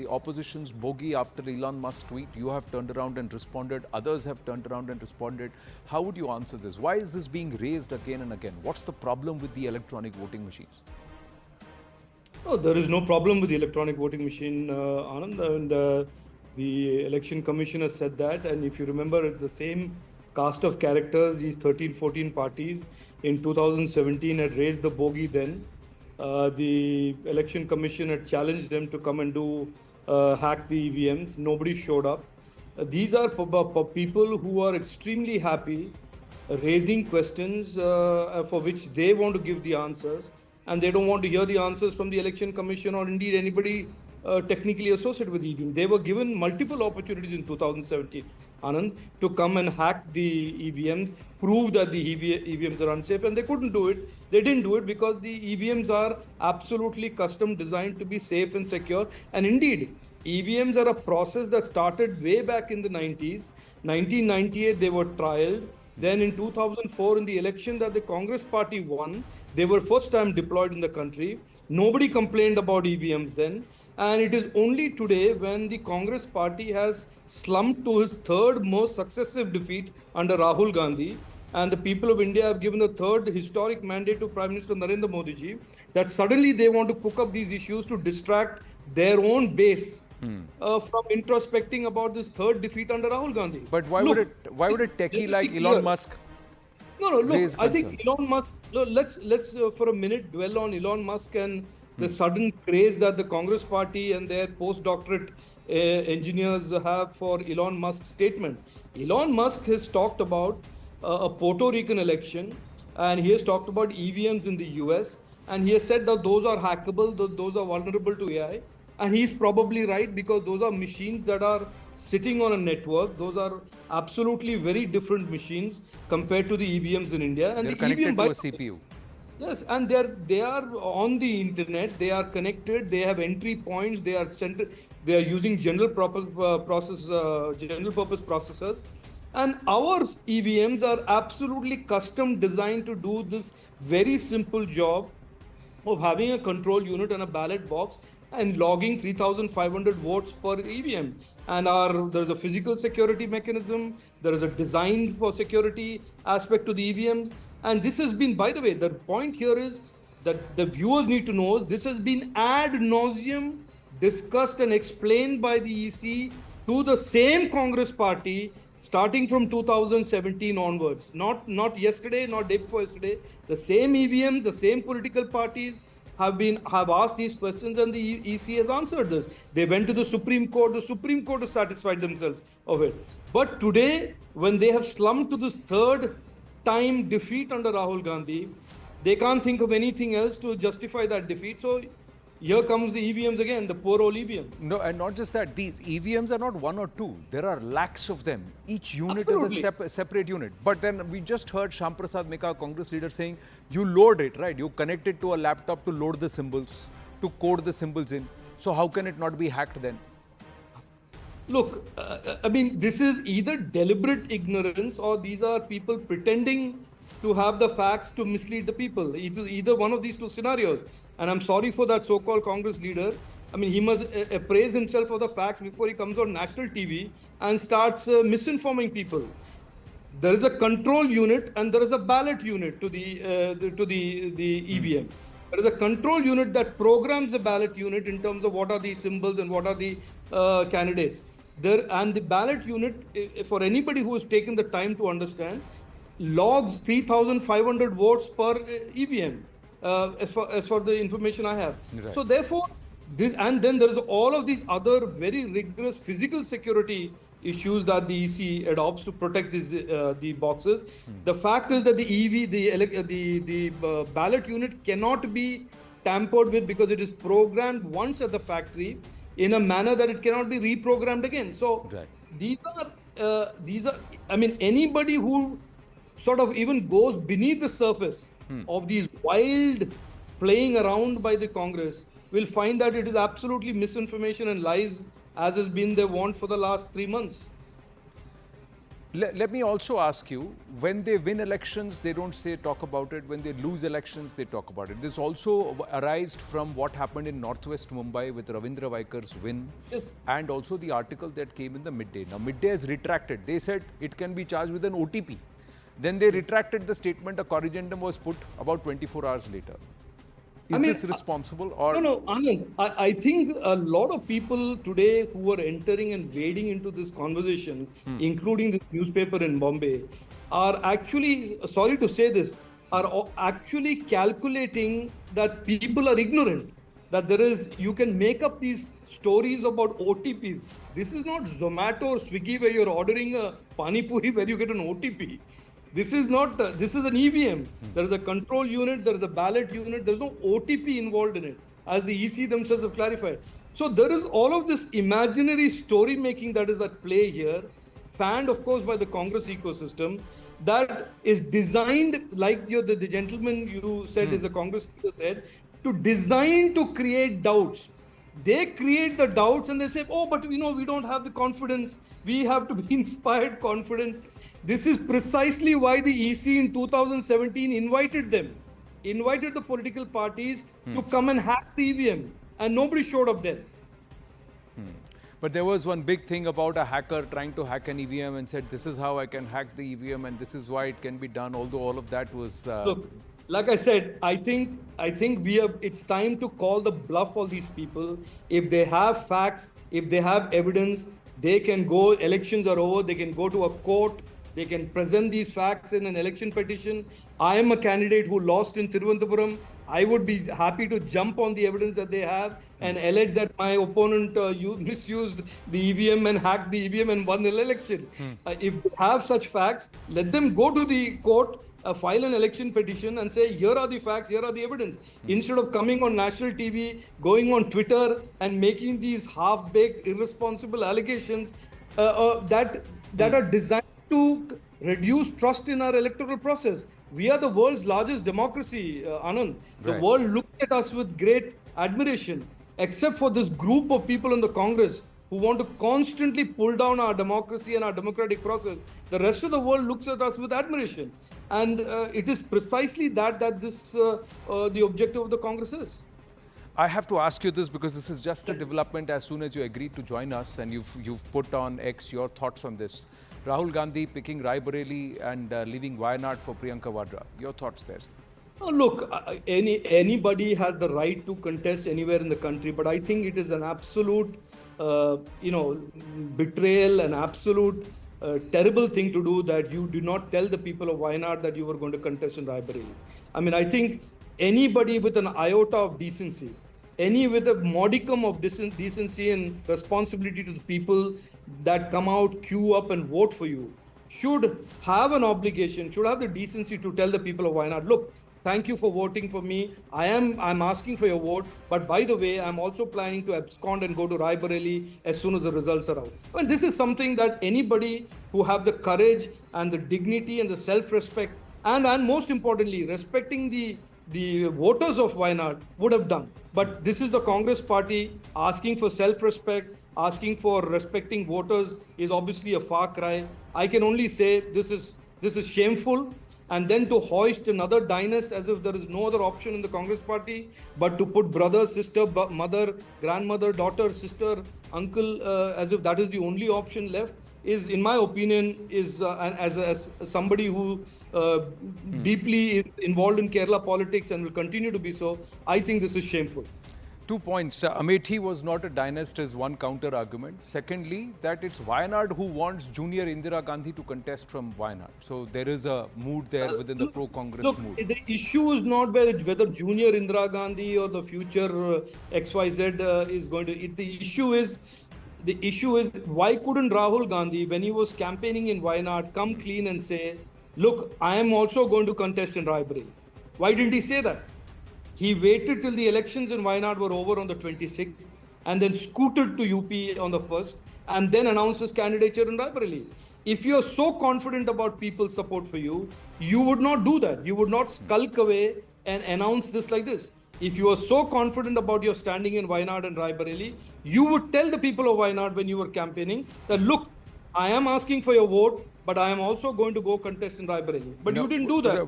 opposition's bogey after Elon Musk's tweet. You have turned around and responded. Others have turned around and responded. How would you answer this? Why is this being raised again and again? What's the problem with the electronic voting machines? Oh, there is no problem with the electronic voting machine, Anand. And the Election Commission has said that. And if you remember, it's the same cast of characters, these 13, 14 parties in 2017 had raised the bogey then. The Election Commission had challenged them to come and hack the EVMs. Nobody showed up. These are people who are extremely happy raising questions for which they want to give the answers, and they don't want to hear the answers from the Election Commission or indeed anybody technically associated with EVM. They were given multiple opportunities in 2017, Anand, to come and hack the EVMs, prove that the EVMs are unsafe, and they couldn't do it. They didn't do it because the EVMs are absolutely custom designed to be safe and secure. And indeed, EVMs are a process that started way back in the 90s. 1998, they were trialed. Then in 2004, in the election that the Congress party won, they were first time deployed in the country. Nobody complained about EVMs then. And it is only today when the Congress party has slumped to his third most successive defeat under Rahul Gandhi, and the people of India have given a third historic mandate to Prime Minister Narendra Modi ji, that suddenly they want to cook up these issues to distract their own base from introspecting about this third defeat under Rahul Gandhi. But why would a techie like Elon Musk? No, look, I think Elon Musk, let's for a minute dwell on Elon Musk and the sudden craze that the Congress party and their postdoctorate engineers have for Elon Musk's statement. Elon Musk has talked about a Puerto Rican election, and he has talked about EVMs in the US, and he has said that those are hackable, those are vulnerable to AI. And he's probably right, because those are machines that are sitting on a network. Those are absolutely very different machines compared to the EVMs in India. And they're the connected EVM to a CPU. Yes, and they are on the internet. They are connected. They have entry points. They are using general purpose processors, and our EVMs are absolutely custom designed to do this very simple job of having a control unit and a ballot box and logging 3,500 votes per EVM. And there is a physical security mechanism. There is a design for security aspect to the EVMs. And this has been, by the way, the point here is that the viewers need to know this has been ad nauseum discussed and explained by the EC to the same Congress party starting from 2017 onwards. Not yesterday, not day before yesterday. The same EVM, the same political parties have asked these questions, and the EC has answered this. They went to the Supreme Court. The Supreme Court has satisfied themselves of it. But today, when they have slumped to this third time defeat under Rahul Gandhi, they can't think of anything else to justify that defeat. So here comes the EVMs again, the poor old EVM. No, and not just that. These EVMs are not one or two. There are lakhs of them. Each unit is a separate unit. But then we just heard Shyam Prasad Meka, Congress leader, saying you load it, right? You connect it to a laptop to load the symbols, to code the symbols in. So how can it not be hacked then? Look, I mean, this is either deliberate ignorance or these are people pretending to have the facts to mislead the people. It's either one of these two scenarios. And I'm sorry for that so-called Congress leader. I mean, he must appraise himself for the facts before he comes on national TV and starts misinforming people. There is a control unit and there is a ballot unit to the EVM. There is a control unit that programs the ballot unit in terms of what are the symbols and what are the candidates. And the ballot unit, for anybody who has taken the time to understand, logs 3,500 votes per EVM, as for the information I have. Right. So therefore, and then there is all of these other very rigorous physical security issues that the EC adopts to protect the boxes. The fact is that the ballot unit cannot be tampered with because it is programmed once at the factory in a manner that it cannot be reprogrammed again. So these are, I mean, anybody who sort of even goes beneath the surface of these wild playing around by the Congress will find that it is absolutely misinformation and lies, as has been their want for the last 3 months. Let me also ask you, when they win elections, they don't say talk about it. When they lose elections, they talk about it. This also arised from what happened in northwest Mumbai with Ravindra Vaikar's win, Yes. and also the article that came in the Midday. Now, Midday has retracted. They said it can be charged with an OTP. Then they retracted the statement. A corrigendum was put about 24 hours later. Is this responsible or no, Anand, I think a lot of people today who are entering and wading into this conversation, including this newspaper in Bombay, are actually, sorry to say this, are actually calculating that people are ignorant. That there is, you can make up these stories about OTPs. This is not Zomato or Swiggy where you're ordering a Pani Puri where you get an OTP. This is not, this is an EVM. There is a control unit, there is a ballot unit, there is no OTP involved in it, as the EC themselves have clarified. So there is all of this imaginary story making that is at play here, fanned of course by the Congress ecosystem, that is designed, like the gentleman you said is a Congress leader said, to design to create doubts. They create the doubts and they say, oh, but we don't have the confidence. We have to be inspired confidence. This is precisely why the EC in 2017 invited the political parties to come and hack the EVM, and nobody showed up then. But there was one big thing about a hacker trying to hack an EVM and said, this is how I can hack the EVM and this is why it can be done, although all of that was... Look, like I said, I think it's time to call the bluff on these people. If they have facts, if they have evidence, they can go, elections are over, they can go to a court, they can present these facts in an election petition. I am a candidate who lost in Thiruvananthapuram. I would be happy to jump on the evidence that they have and allege that my opponent misused the EVM and hacked the EVM and won the election. If they have such facts, let them go to the court, file an election petition and say, here are the facts, here are the evidence. Instead of coming on national TV, going on Twitter and making these half-baked, irresponsible allegations that are designed to reduce trust in our electoral process. We are the world's largest democracy, Anand. The Right. world looks at us with great admiration, except for this group of people in the Congress who want to constantly pull down our democracy and our democratic process. The rest of the world looks at us with admiration. And it is precisely that the objective of the Congress is. I have to ask you this because this is just a development as soon as you agreed to join us and you've put on X your thoughts on this. Rahul Gandhi picking Rai Bareli and leaving Wayanad for Priyanka Vadra. Your thoughts there? Oh, look, anybody has the right to contest anywhere in the country, but I think it is an absolute, betrayal, an absolute terrible thing to do that you do not tell the people of Wayanad that you were going to contest in Rai Bareli. I mean, I think anybody with an iota of decency, with a modicum of decency and responsibility to the people that come out, queue up and vote for you, should have an obligation, should have the decency to tell the people of Wayanad, look, thank you for voting for me. I'm asking for your vote. But by the way, I'm also planning to abscond and go to Rai Bareli as soon as the results are out. I mean, this is something that anybody who have the courage and the dignity and the self-respect and most importantly, respecting the voters of Wayanad would have done. But this is the Congress party asking for self-respect, asking for respecting voters is obviously a far cry. I can only say this is shameful. And then to hoist another dynast as if there is no other option in the Congress party, but to put brother, sister, mother, grandmother, daughter, sister, uncle, as if that is the only option left, is, in my opinion, is as somebody who deeply is involved in Kerala politics and will continue to be so, I think this is shameful. 2 points. Amethi was not a dynast is one counter argument. Secondly, that it's Wayanad who wants junior Indira Gandhi to contest from Wayanad. So there is a mood there within the pro-Congress mood. The issue is not whether junior Indira Gandhi or the future XYZ is going to. The issue is why couldn't Rahul Gandhi, when he was campaigning in Wayanad, come clean and say, look, I am also going to contest in Rai Bareli. Why didn't he say that? He waited till the elections in Wayanad were over on the 26th and then scooted to UP on the 1st and then announced his candidature in Rai Bareli. If you're so confident about people's support for you, you would not do that. You would not skulk away and announce this like this. If you are so confident about your standing in Wayanad and Rai Bareli, you would tell the people of Wayanad when you were campaigning that, look, I am asking for your vote, but I am also going to go contest in Raebareli. But No, you didn't do that.